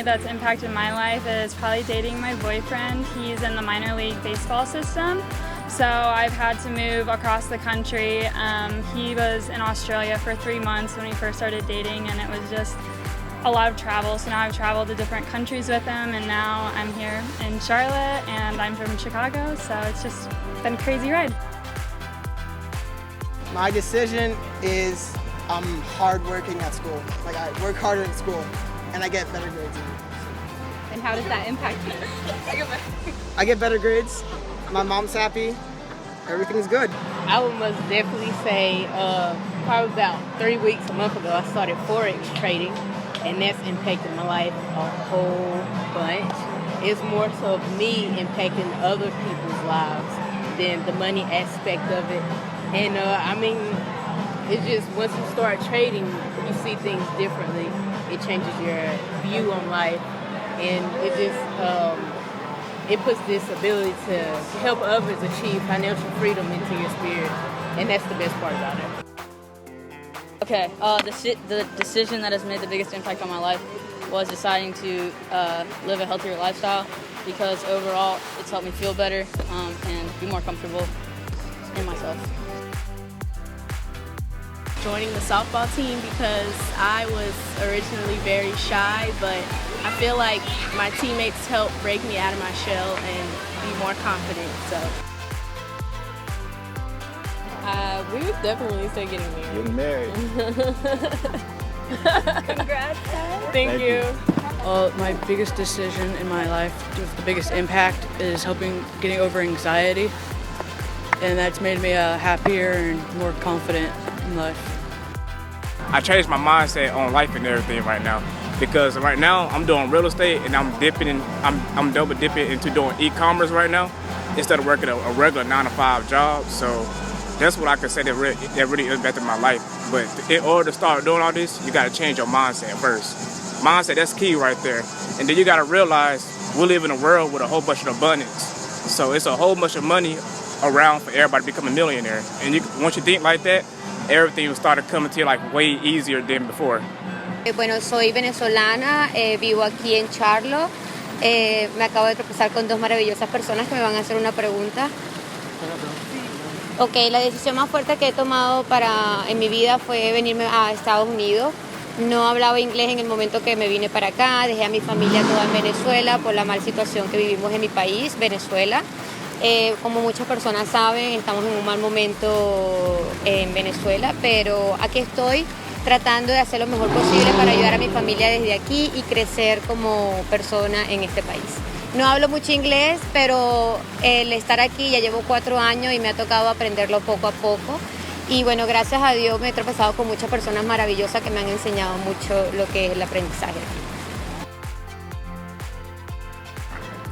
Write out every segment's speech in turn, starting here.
That's impacted my life is probably dating my boyfriend. He's in the minor league baseball system, so I've had to move across the country. He was in Australia for 3 months when we first started dating, and it was just a lot of travel. So now I've traveled to different countries with him, and now I'm here in Charlotte, and I'm from Chicago, so it's just been a crazy ride. My decision is I'm hardworking at school. Like, I work harder in school, and I get better grades. And how does that impact you? I get better grades. My mom's happy. Everything's good. I would most definitely say probably about 3 weeks, a month ago, I started Forex trading, and that's impacted my life a whole bunch. It's more so of me impacting other people's lives than the money aspect of it. And I mean, it's just once you start trading, you see things differently. It changes your view on life, and it just it puts this ability to help others achieve financial freedom into your spirit, and that's the best part about it. Okay, the decision that has made the biggest impact on my life was deciding to live a healthier lifestyle, because overall it's helped me feel better and be more comfortable in myself. Joining the softball team because I was originally very shy, but I feel like my teammates helped break me out of my shell and be more confident. So we would definitely say getting married. congrats, guys. Thank you. My biggest decision in my life, with the biggest impact, is getting over anxiety, and that's made me happier and more confident in life. I changed my mindset on life and everything right now, because right now I'm doing real estate and I'm double dipping into doing e-commerce right now instead of working a regular 9-to-5 job. So that's what I can say that really impacted my life. But in order to start doing all this, you got to change your mindset first. Mindset, that's key right there. And then you got to realize we live in a world with a whole bunch of abundance. So it's a whole bunch of money around for everybody to become a millionaire. And once you think like that, everything will start coming to you like way easier than before. Bueno, soy venezolana, vivo aquí en Charlotte. Me acabo de tropezar con dos maravillosas personas que me van a hacer una pregunta. Ok, la decisión más fuerte que he tomado en mi vida fue venirme a Estados Unidos. No hablaba inglés en el momento que me vine para acá, dejé a mi familia toda en Venezuela por la mala situación que vivimos en mi país, Venezuela. Como muchas personas saben, estamos en un mal momento en Venezuela, pero aquí estoy tratando de hacer lo mejor posible para ayudar a mi familia desde aquí y crecer como persona en este país. No hablo mucho inglés, pero el estar aquí ya llevo 4 años y me ha tocado aprenderlo poco a poco. Y bueno, gracias a Dios me he tropezado con muchas personas maravillosas que me han enseñado mucho lo que es el aprendizaje aquí.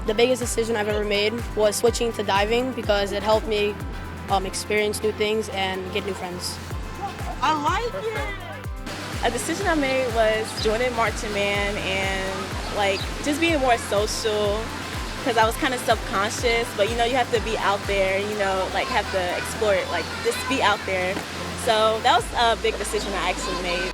The biggest decision I've ever made was switching to diving because it helped me experience new things and get new friends. I like it. A decision I made was joining Marching Band and like just being more social, because I was kind of self-conscious, but you know, you have to be out there, you know, like have to explore it, like just be out there. So that was a big decision I actually made.